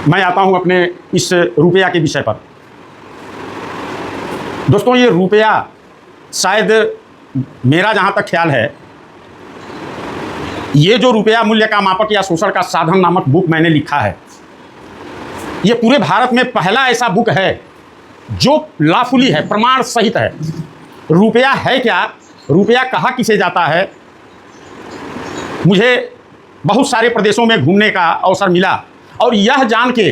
मैं आता हूं अपने इस रुपया के विषय पर। दोस्तों, ये रुपया शायद मेरा जहां तक ख्याल है, ये जो रुपया मूल्य का मापक या शोषण का साधन नामक बुक मैंने लिखा है, ये पूरे भारत में पहला ऐसा बुक है जो लॉफुली है, प्रमाण सहित है। रुपया है क्या, रुपया कहाँ किसे जाता है। मुझे बहुत सारे प्रदेशों में घूमने का अवसर मिला और यह जान के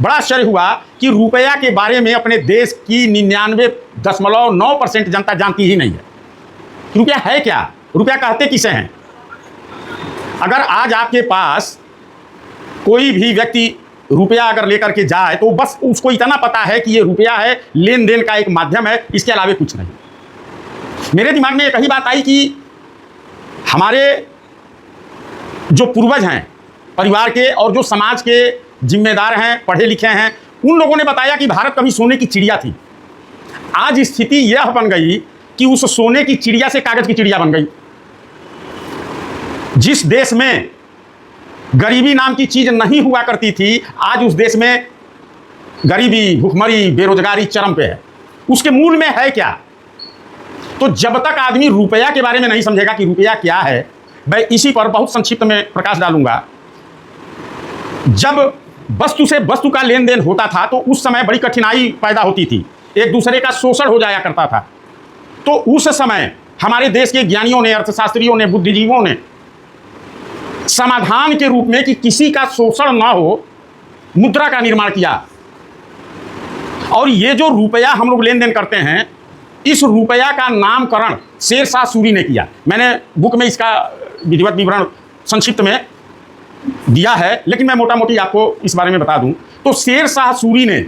बड़ा आश्चर्य हुआ कि रुपया के बारे में अपने देश की 99.9% जनता जानती ही नहीं है। रुपया है क्या, रुपया कहते किसे हैं। अगर आज आपके पास कोई भी व्यक्ति रुपया अगर लेकर के जाए तो बस उसको इतना पता है कि ये रुपया है, लेन देन का एक माध्यम है, इसके अलावा कुछ नहीं। मेरे दिमाग में एक ही बात आई कि हमारे जो पूर्वज हैं परिवार के और जो समाज के जिम्मेदार हैं, पढ़े लिखे हैं, उन लोगों ने बताया कि भारत कभी सोने की चिड़िया थी। आज स्थिति यह बन गई कि उस सोने की चिड़िया से कागज की चिड़िया बन गई। जिस देश में गरीबी नाम की चीज नहीं हुआ करती थी, आज उस देश में गरीबी, भुखमरी, बेरोजगारी चरम पे है। उसके मूल में है क्या। तो जब तक आदमी रुपया के बारे में नहीं समझेगा कि रुपया क्या है, मैं इसी पर बहुत संक्षिप्त में प्रकाश डालूंगा। जब वस्तु से वस्तु का लेन देन होता था तो उस समय बड़ी कठिनाई पैदा होती थी, एक दूसरे का शोषण हो जाया करता था। तो उस समय हमारे देश के ज्ञानियों ने, अर्थशास्त्रियों ने, बुद्धिजीवियों ने समाधान के रूप में कि किसी का शोषण ना हो, मुद्रा का निर्माण किया। और ये जो रुपया हम लोग लेन देन करते हैं, इस रुपया का नामकरण शेरशाह सूरी ने किया। मैंने बुक में इसका विधिवत विवरण संक्षिप्त में दिया है, लेकिन मैं मोटा मोटी आपको इस बारे में बता दूं। तो शेरशाह सूरी ने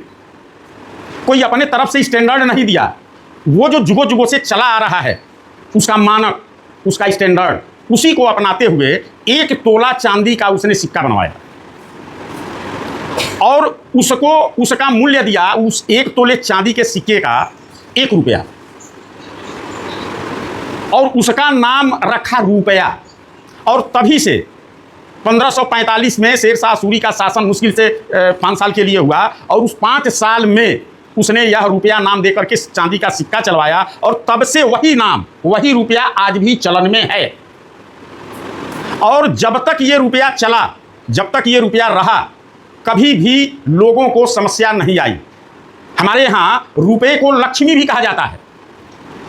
कोई अपने तरफ से स्टैंडर्ड नहीं दिया। वो जो जुगों जुगों से चला आ रहा है, उसका मानक, उसका स्टैंडर्ड, उसी को अपनाते हुए 1 तोला चांदी का उसने सिक्का बनवाया और उसको उसका मूल्य दिया, उस 1 तोले चांदी के सिक्के का 1 रुपया, और उसका नाम रखा रुपया। और तभी से 1545 में शेरशाह सूरी का शासन मुश्किल से 5 साल के लिए हुआ और उस 5 साल में उसने यह रुपया नाम देकर के चांदी का सिक्का चलवाया और तब से वही नाम, वही रुपया आज भी चलन में है। और जब तक ये रुपया चला, जब तक ये रुपया रहा, कभी भी लोगों को समस्या नहीं आई। हमारे यहाँ रुपये को लक्ष्मी भी कहा जाता है।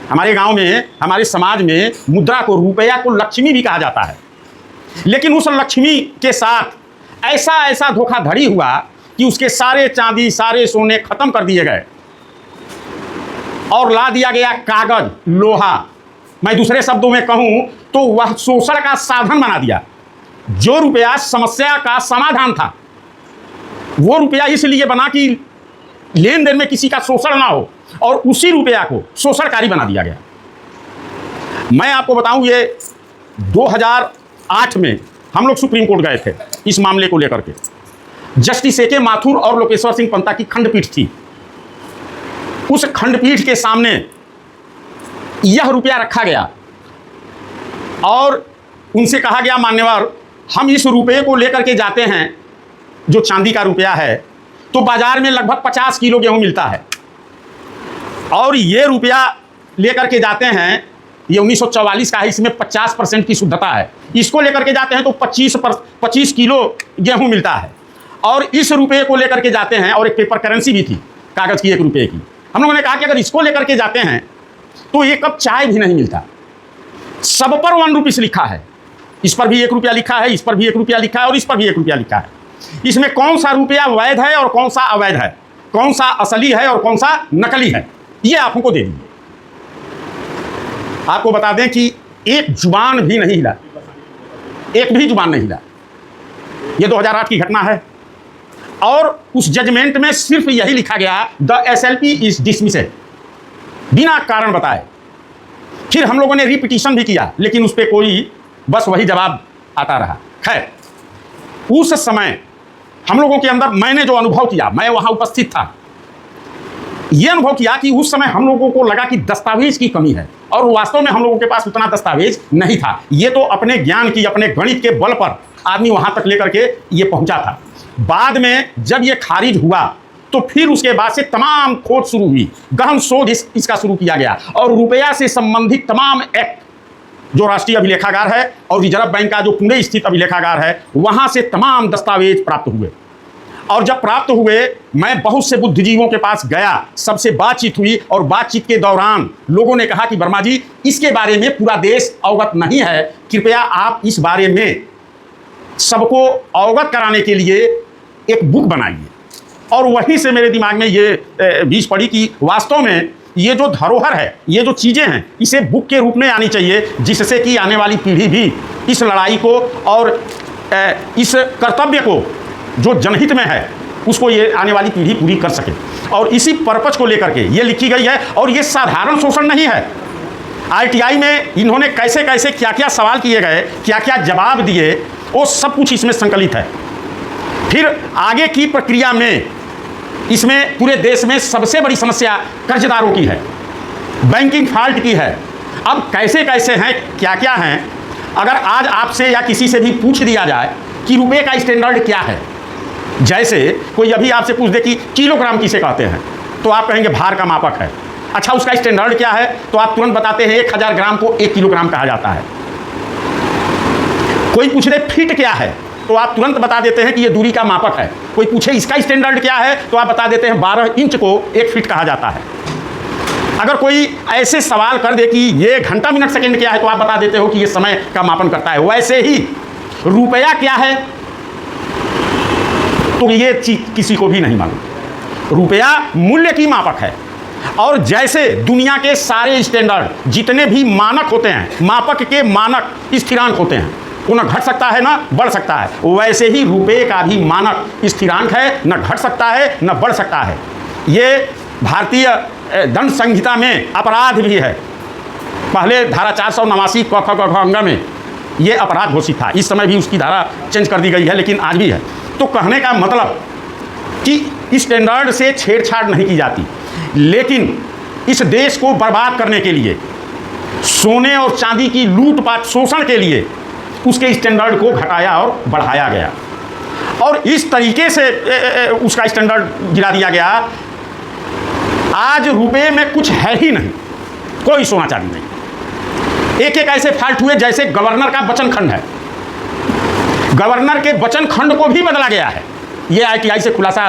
हमारे गांव में, हमारे समाज में मुद्रा को, रुपया को लक्ष्मी भी कहा जाता है। लेकिन उस लक्ष्मी के साथ ऐसा ऐसा धोखाधड़ी हुआ कि उसके सारे चांदी, सारे सोने खत्म कर दिए गए और ला दिया गया कागज, लोहा। मैं दूसरे शब्दों में कहूं तो वह शोषण का साधन बना दिया। जो रुपया समस्या का समाधान था, वो रुपया इसलिए बना कि लेन देन में किसी का शोषण ना हो, और उसी रुपया को शोषणकारी बना दिया गया। मैं आपको बताऊं, ये 2008 में हम लोग सुप्रीम कोर्ट गए थे इस मामले को लेकर के। Justice A K. माथुर और लोकेश्वर सिंह पंता की खंडपीठ थी। उस खंडपीठ के सामने यह रुपया रखा गया और उनसे कहा गया, मान्यवर, हम इस रुपये को लेकर के जाते हैं, जो चांदी का रुपया है, तो बाजार में लगभग 50 किलो गेहूं मिलता है, और ये रुपया लेकर के जाते हैं, ये 1944 का है, इसमें 50% की शुद्धता है। इसको लेकर के जाते हैं तो 25 किलो गेहूं मिलता है, और इस रुपये को लेकर के जाते हैं, और एक पेपर करेंसी भी थी कागज़ की 1 रुपये की। हम लोगों ने कहा कि अगर इसको लेकर के जाते हैं तो 1 कप चाय भी नहीं मिलता। सब पर 1 रुपीस लिखा है, इस पर भी 1 रुपया लिखा है, इस पर भी 1 रुपया लिखा है, और इस पर भी 1 रुपया लिखा है। इसमें कौन सा रुपया वैध है और कौन सा अवैध है, कौन सा असली है और कौन सा नकली है, ये आपको दे दीजिए। आपको बता दें कि एक जुबान भी नहीं हिला, एक भी जुबान नहीं हिला। ये 2008 की घटना है और उस जजमेंट में सिर्फ यही लिखा गया, द SLP इज डिसमिसेड, बिना कारण बताए। फिर हम लोगों ने रिपीटिशन भी किया, लेकिन उस पर कोई बस वही जवाब आता रहा। खैर, उस समय हम लोगों के अंदर मैंने जो अनुभव किया, मैं वहां उपस्थित था, यह अनुभव किया कि उस समय हम लोगों को लगा कि दस्तावेज की कमी है, और वास्तव में हम लोगों के पास उतना दस्तावेज नहीं था। ये तो अपने ज्ञान की, अपने गणित के बल पर आदमी वहाँ तक लेकर के ये पहुँचा था। बाद में जब ये खारिज हुआ तो फिर उसके बाद से तमाम खोज शुरू हुई, गहन शोध इसका शुरू किया गया और रुपया से संबंधित तमाम एक्ट जो राष्ट्रीय अभिलेखागार है और रिजर्व बैंक का जो पुणे स्थित अभिलेखागार है वहाँ से तमाम दस्तावेज प्राप्त हुए। और जब प्राप्त हुए मैं बहुत से बुद्धिजीवियों के पास गया, सबसे बातचीत हुई और बातचीत के दौरान लोगों ने कहा कि वर्मा जी इसके बारे में पूरा देश अवगत नहीं है, कृपया आप इस बारे में सबको अवगत कराने के लिए एक बुक बनाइए। और वहीं से मेरे दिमाग में ये बीज पड़ी कि वास्तव में ये जो धरोहर है, ये जो चीज़ें हैं, इसे बुक के रूप में आनी चाहिए, जिससे कि आने वाली पीढ़ी भी इस लड़ाई को और इस कर्तव्य को जो जनहित में है उसको ये आने वाली पीढ़ी पूरी कर सके। और इसी पर्पज को लेकर के ये लिखी गई है। और ये साधारण शोषण नहीं है। आईटीआई में इन्होंने कैसे कैसे क्या क्या सवाल किए गए, क्या क्या जवाब दिए, वो सब कुछ इसमें संकलित है। फिर आगे की प्रक्रिया में इसमें पूरे देश में सबसे बड़ी समस्या कर्जदारों की है, बैंकिंग फॉल्ट की है। अब कैसे कैसे हैं, क्या क्या हैं, अगर आज आपसे या किसी से भी पूछ दिया जाए कि रुपए का स्टैंडर्ड क्या है, जैसे कोई अभी आपसे पूछ दे कि किलोग्राम किसे कहते हैं, तो आप कहेंगे भार का मापक है। अच्छा, उसका स्टैंडर्ड क्या है, तो आप तुरंत बताते हैं 1000 ग्राम को 1 किलोग्राम कहा जाता है। कोई पूछ दे फीट क्या है, तो आप तुरंत बता देते हैं कि ये दूरी का मापक है। कोई पूछे इसका स्टैंडर्ड क्या है, तो आप बता देते हैं 12 इंच को 1 फीट कहा जाता है। अगर कोई ऐसे सवाल कर दे कि ये घंटा मिनट सेकंड क्या है, तो आप बता देते हो कि ये समय का मापन करता है। वैसे ही रुपया क्या है, तो ये चीज किसी को भी नहीं मालूम। रुपया मूल्य की मापक है। और जैसे दुनिया के सारे स्टैंडर्ड जितने भी मानक होते हैं, मापक के मानक स्थिरांक होते हैं, वो न घट सकता है न बढ़ सकता है, वैसे ही रुपये का भी मानक स्थिरांक है, न घट सकता है न बढ़ सकता है। ये भारतीय दंड संहिता में अपराध भी है। पहले धारा 489 क ख ग घ अंग में ये अपराध घोषित था। इस समय भी उसकी धारा चेंज कर दी गई है, लेकिन आज भी है। तो कहने का मतलब कि स्टैंडर्ड से छेड़छाड़ नहीं की जाती, लेकिन इस देश को बर्बाद करने के लिए, सोने और चांदी की लूटपाट शोषण के लिए उसके स्टैंडर्ड को घटाया और बढ़ाया गया और इस तरीके से उसका स्टैंडर्ड गिरा दिया गया। आज रुपए में कुछ है ही नहीं, कोई सोना चांदी नहीं। एक एक ऐसे फाल्ट हुए जैसे गवर्नर का वचन खंड है, गवर्नर के वचन खंड को भी बदला गया है। ये आईटीआई से खुलासा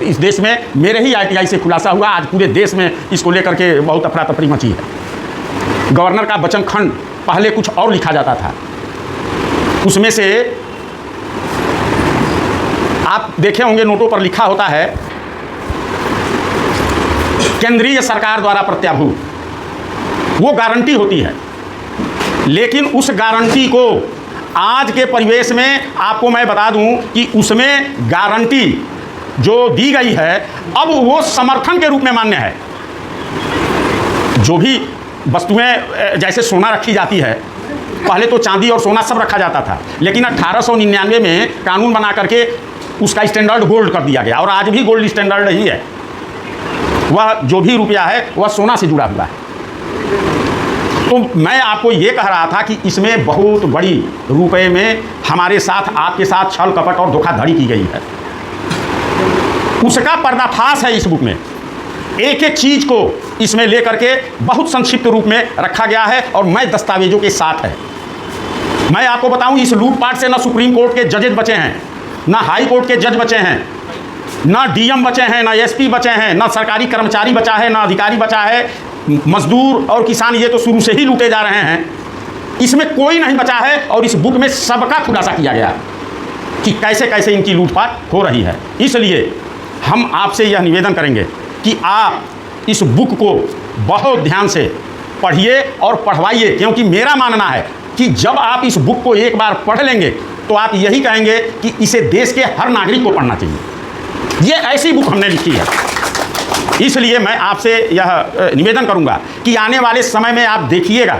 इस देश में, मेरे ही आईटीआई से खुलासा हुआ। आज पूरे देश में इसको लेकर के बहुत अफरा तफरी मची है। गवर्नर का वचन खंड पहले कुछ और लिखा जाता था, उसमें से आप देखे होंगे नोटों पर लिखा होता है केंद्रीय सरकार द्वारा प्रत्याभूत, वो गारंटी होती है। लेकिन उस गारंटी को आज के परिवेश में आपको मैं बता दूं कि उसमें गारंटी जो दी गई है अब वो समर्थन के रूप में मान्य है। जो भी वस्तुएं जैसे सोना रखी जाती है, पहले तो चांदी और सोना सब रखा जाता था, लेकिन 1899 में कानून बना करके उसका स्टैंडर्ड गोल्ड कर दिया गया और आज भी गोल्ड स्टैंडर्ड ही है। वह जो भी रुपया है वह सोना से जुड़ा हुआ है। तो मैं आपको ये कह रहा था कि इसमें बहुत बड़ी रुपए में हमारे साथ, आपके साथ छल कपट और धोखाधड़ी की गई है। उसका पर्दाफाश है इस बुक में। एक एक चीज़ को इसमें लेकर के बहुत संक्षिप्त रूप में रखा गया है और मैं दस्तावेजों के साथ है। मैं आपको बताऊं, इस लूटपाट से ना सुप्रीम कोर्ट के जजेज बचे हैं, ना हाई कोर्ट के जज बचे हैं, ना डीएम बचे हैं, ना एसपी बचे हैं, ना सरकारी कर्मचारी बचा है, ना अधिकारी बचा है। मजदूर और किसान ये तो शुरू से ही लूटे जा रहे हैं। इसमें कोई नहीं बचा है और इस बुक में सबका खुलासा किया गया कि कैसे कैसे इनकी लूटपाट हो रही है। इसलिए हम आपसे यह निवेदन करेंगे कि आप इस बुक को बहुत ध्यान से पढ़िए और पढ़वाइए, क्योंकि मेरा मानना है कि जब आप इस बुक को एक बार पढ़ लेंगे तो आप यही कहेंगे कि इसे देश के हर नागरिक को पढ़ना चाहिए। ये ऐसी बुक हमने लिखी है। इसलिए मैं आपसे यह निवेदन करूंगा कि आने वाले समय में आप देखिएगा,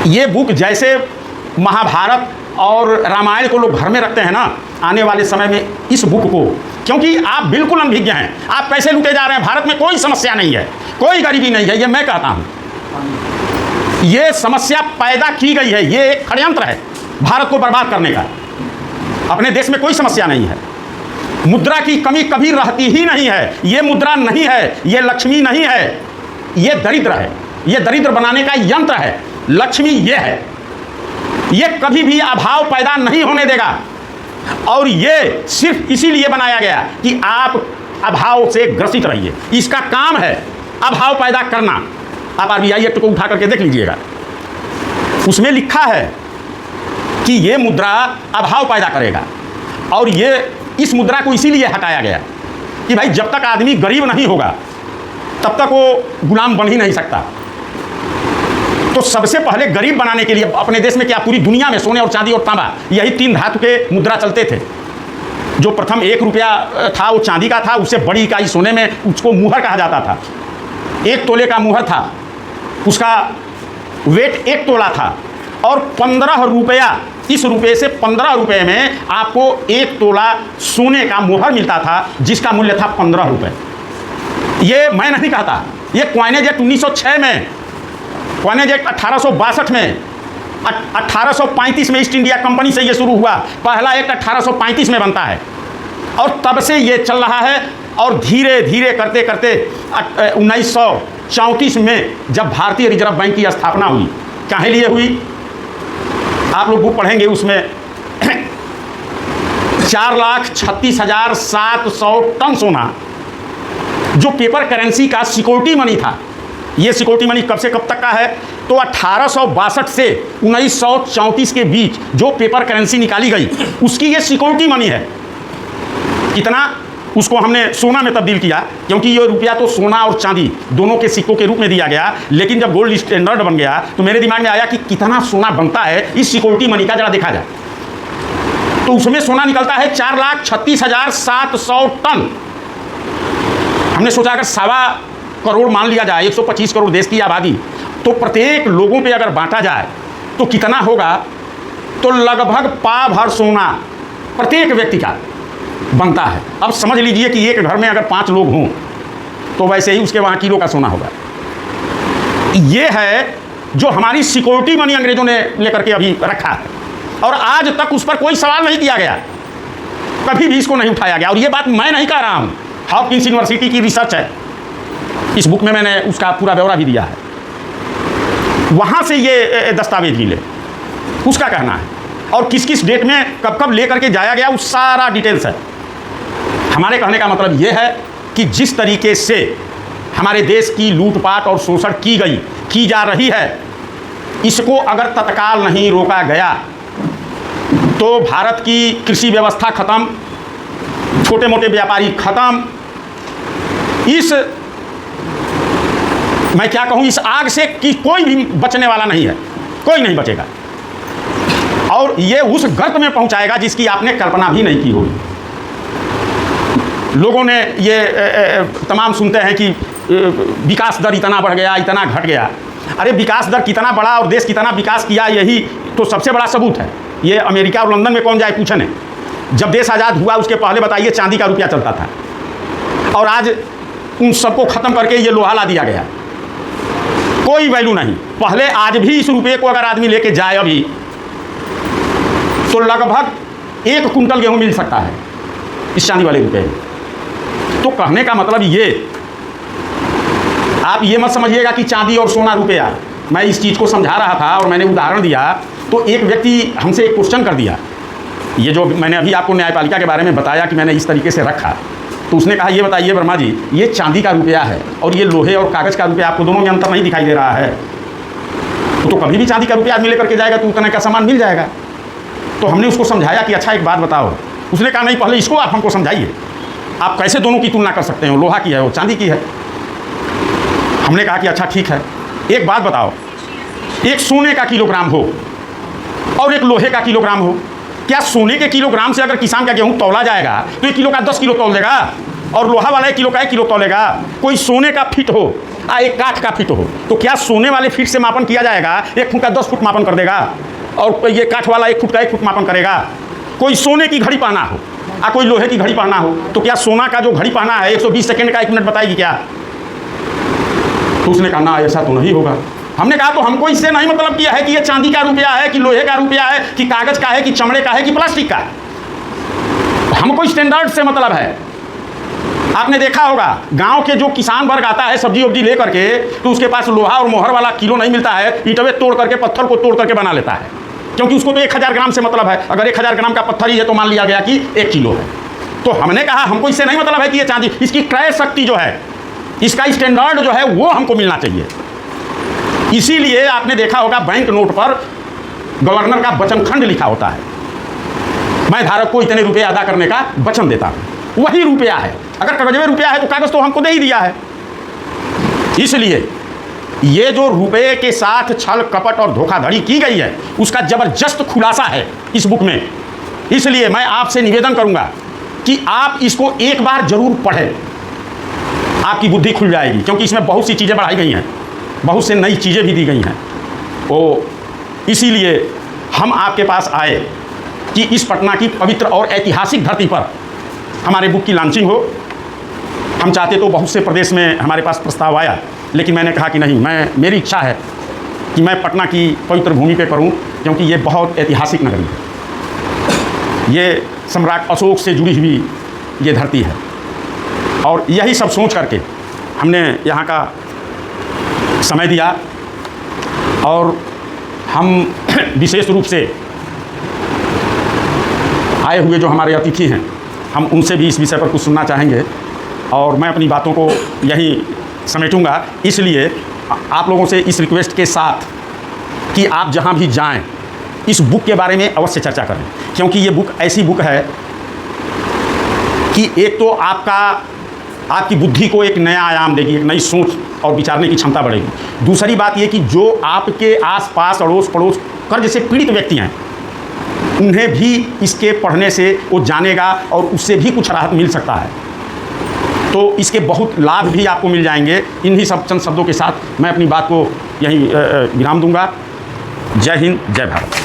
ये बुक जैसे महाभारत और रामायण को लोग घर में रखते हैं ना, आने वाले समय में इस बुक को, क्योंकि आप बिल्कुल अनभिज्ञ हैं, आप पैसे लूटे जा रहे हैं। भारत में कोई समस्या नहीं है, कोई गरीबी नहीं है, ये मैं कहता हूँ। ये समस्या पैदा की गई है, ये एक षड्यंत्र है। भारत को बर्बाद करने का। अपने देश में कोई समस्या नहीं है, मुद्रा की कमी कभी रहती ही नहीं है। ये मुद्रा नहीं है, ये लक्ष्मी नहीं है, ये दरिद्र है, ये दरिद्र बनाने का यंत्र है। लक्ष्मी ये है, ये कभी भी अभाव पैदा नहीं होने देगा, और ये सिर्फ इसीलिए बनाया गया कि आप अभाव से ग्रसित रहिए। इसका काम है अभाव पैदा करना। आप आरबीआई एक्ट को उठा करके देख लीजिएगा, उसमें लिखा है कि ये मुद्रा अभाव पैदा करेगा, और ये इस मुद्रा को इसीलिए हटाया गया कि भाई जब तक आदमी गरीब नहीं होगा तब तक वो गुलाम बन ही नहीं सकता। तो सबसे पहले गरीब बनाने के लिए अपने देश में क्या पूरी दुनिया में सोने और चांदी और तांबा, यही 3 धातु के मुद्रा चलते थे। जो प्रथम 1 रुपया था वो चांदी का था, उससे बड़ी इकाई सोने में, उसको मुहर कहा जाता था। 1 तोले का मुहर था, उसका वेट 1 तोला था, और 15 रुपया, इस रुपये से 15 रुपये में आपको 1 तोला सोने का मुहर मिलता था, जिसका मूल्य था 15 रुपये। ये मैं नहीं कहता, ये क्वाइनेज एक्ट 1906 में, क्वाइनेज एक्ट 1862 में, 1835 में ईस्ट इंडिया कंपनी से ये शुरू हुआ। पहला एक्ट 1835 में बनता है, और तब से ये चल रहा है। और धीरे धीरे करते करते 1934 में जब भारतीय रिजर्व बैंक की स्थापना हुई, काहे लिए हुई, आप लोग बुक पढ़ेंगे उसमें 4,36,700 टन सोना, जो पेपर करेंसी का सिक्योरिटी मनी था। ये सिक्योरिटी मनी कब से कब तक का है, तो 1862 से 1934 के बीच जो पेपर करेंसी निकाली गई, उसकी ये सिक्योरिटी मनी है। कितना, उसको हमने सोना में तब्दील किया, क्योंकि ये रुपया तो सोना और चांदी दोनों के सिक्कों के रूप में दिया गया। लेकिन जब गोल्ड स्टैंडर्ड बन गया तो मेरे दिमाग में आया कि कितना सोना बनता है इस सिक्योरिटी मनी का, जरा देखा जाए। तो उसमें सोना निकलता है 4,36,700 टन। हमने सोचा अगर 1.25 करोड़ मान लिया जाए, 125 करोड़ देश की आबादी, तो प्रत्येक लोगों पे अगर बांटा जाए तो कितना होगा, तो लगभग पाव भर सोना प्रत्येक व्यक्ति का बनता है। अब समझ लीजिए कि एक घर में अगर 5 लोग हों तो वैसे ही उसके वहाँ किलो का सोना होगा। ये है जो हमारी सिक्योरिटी मनी अंग्रेजों ने लेकर के अभी रखा है, और आज तक उस पर कोई सवाल नहीं किया गया, कभी भी इसको नहीं उठाया गया। और ये बात मैं नहीं कह रहा हूँ, हॉपकिंस यूनिवर्सिटी की रिसर्च है, इस बुक में मैंने उसका पूरा ब्यौरा भी दिया है, वहाँ से ये दस्तावेज मिले, उसका कहना है। और किस किस डेट में कब कब लेकर के जाया गया, उस सारा डिटेल्स है। हमारे कहने का मतलब ये है कि जिस तरीके से हमारे देश की लूटपाट और शोषण की जा रही है, इसको अगर तत्काल नहीं रोका गया तो भारत की कृषि व्यवस्था खत्म, छोटे मोटे व्यापारी खत्म, इस मैं क्या कहूँ, इस आग से कि कोई भी बचने वाला नहीं है, कोई नहीं बचेगा, और ये उस गर्त में पहुंचाएगा जिसकी आपने कल्पना भी नहीं की होगी। लोगों ने ये तमाम सुनते हैं कि विकास दर इतना बढ़ गया, इतना घट गया। अरे विकास दर कितना बढ़ा और देश कितना विकास किया, यही तो सबसे बड़ा सबूत है। ये अमेरिका और लंदन में कौन जाए पूछने। जब देश आज़ाद हुआ उसके पहले बताइए चांदी का रुपया चलता था, और आज उन सबको ख़त्म करके ये लोहा ला दिया गया, कोई वैल्यू नहीं। पहले आज भी इस रुपये को अगर आदमी लेके जाए अभी, तो लगभग 1 कुंटल गेहूँ मिल सकता है इस चांदी वाले रुपये में। तो कहने का मतलब ये, आप ये मत समझिएगा कि चांदी और सोना रुपया। मैं इस चीज़ को समझा रहा था और मैंने उदाहरण दिया, तो एक व्यक्ति हमसे एक क्वेश्चन कर दिया, ये जो मैंने अभी आपको न्यायपालिका के बारे में बताया कि मैंने इस तरीके से रखा, तो उसने कहा ये बताइए वर्मा जी, ये चांदी का रुपया है और ये लोहे और कागज़ का रुपया, आपको दोनों में अंतर नहीं दिखाई दे रहा है? तो कभी भी चांदी का रुपया आदमी लेकर के जाएगा तो उतने का सामान मिल जाएगा। तो हमने उसको समझाया कि अच्छा एक बात बताओ। उसने कहा नहीं, पहले इसको आप हमको समझाइए, आप कैसे दोनों की तुलना कर सकते हो, लोहा की है वो चांदी की है। हमने कहा कि अच्छा ठीक है, एक बात बताओ, एक सोने का किलोग्राम हो और एक लोहे का किलोग्राम हो, क्या सोने के किलोग्राम से अगर किसान का गेहूँ तौला जाएगा तो 1 किलो का 10 किलो तौल देगा, और लोहा वाला 1 किलो का 1 किलो तौलेगा? कोई सोने का फिट हो एक काठ का फिट हो, तो क्या सोने वाले फिट से मापन किया जाएगा? 1 फुट का 10 फुट मापन कर देगा, और ये काठ वाला 1 फुट का 1 फुट मापन करेगा। कोई सोने की घड़ी पहना हो और कोई लोहे की घड़ी पहना हो, तो क्या सोना का जो घड़ी पहना है 120 सेकंड का 1 मिनट बताएगी क्या? तो उसने कहा ना, ऐसा तो नहीं होगा। हमने कहा तो हमको इससे नहीं मतलब किया है कि ये चांदी का रुपया है कि लोहे का रुपया है कि कागज का है कि चमड़े का है कि प्लास्टिक का। हमको स्टैंडर्ड से मतलब है। आपने देखा होगा गांव के जो किसान वर्ग आता है सब्जी वब्जी लेकर के, तो उसके पास लोहा और मोहर वाला किलो नहीं मिलता है, ईंटवे तोड़ करके पत्थर को तोड़ करके बना लेता है, क्योंकि उसको तो 1000 ग्राम से मतलब है। अगर 1000 ग्राम का पत्थर ही है तो मान लिया गया कि 1 किलो है। तो हमने कहा हमको इससे नहीं मतलब है कि ये चांदी, इसकी क्रय शक्ति जो है, इसका स्टैंडर्ड जो है वो हमको मिलना चाहिए। इसीलिए आपने देखा होगा बैंक नोट पर गवर्नर का वचनखंड लिखा होता है, मैं धारक को इतने रुपये अदा करने का वचन देता हूं। वही रुपया है। अगर कागज में रुपया है तो कागज तो हमको दे ही दिया है। इसलिए ये जो रुपये के साथ छल कपट और धोखाधड़ी की गई है उसका जबरदस्त खुलासा है इस बुक में। इसलिए मैं आपसे निवेदन करूंगा कि आप इसको एक बार जरूर पढ़ें, आपकी बुद्धि खुल जाएगी, क्योंकि इसमें बहुत सी चीज़ें बढ़ाई गई हैं, बहुत से नई चीज़ें भी दी गई हैं। तो इसीलिए हम आपके पास आए कि इस पटना की पवित्र और ऐतिहासिक धरती पर हमारे बुक की लॉन्चिंग हो। हम चाहते तो बहुत से प्रदेश में हमारे पास प्रस्ताव आया, लेकिन मैंने कहा कि नहीं, मेरी इच्छा है कि मैं पटना की पवित्र भूमि पे करूं, क्योंकि ये बहुत ऐतिहासिक नगरी है। ये सम्राट अशोक से जुड़ी हुई ये धरती है, और यही सब सोच करके हमने यहाँ का समय दिया। और हम विशेष रूप से आए हुए जो हमारे अतिथि हैं, हम उनसे भी इस विषय पर कुछ सुनना चाहेंगे, और मैं अपनी बातों को यही समेटूंगा। इसलिए आप लोगों से इस रिक्वेस्ट के साथ कि आप जहाँ भी जाएं इस बुक के बारे में अवश्य चर्चा करें, क्योंकि ये बुक ऐसी बुक है कि एक तो आपकी बुद्धि को एक नया आयाम देगी, एक नई सोच और विचारने की क्षमता बढ़ेगी। दूसरी बात ये कि जो आपके आसपास अड़ोस पड़ोस कर्ज से पीड़ित व्यक्ति हैं, उन्हें भी इसके पढ़ने से वो जानेगा और उससे भी कुछ राहत मिल सकता है। तो इसके बहुत लाभ भी आपको मिल जाएंगे। इन्हीं सब चंद शब्दों के साथ मैं अपनी बात को यहीं विराम दूंगा। जय हिंद, जय भारत।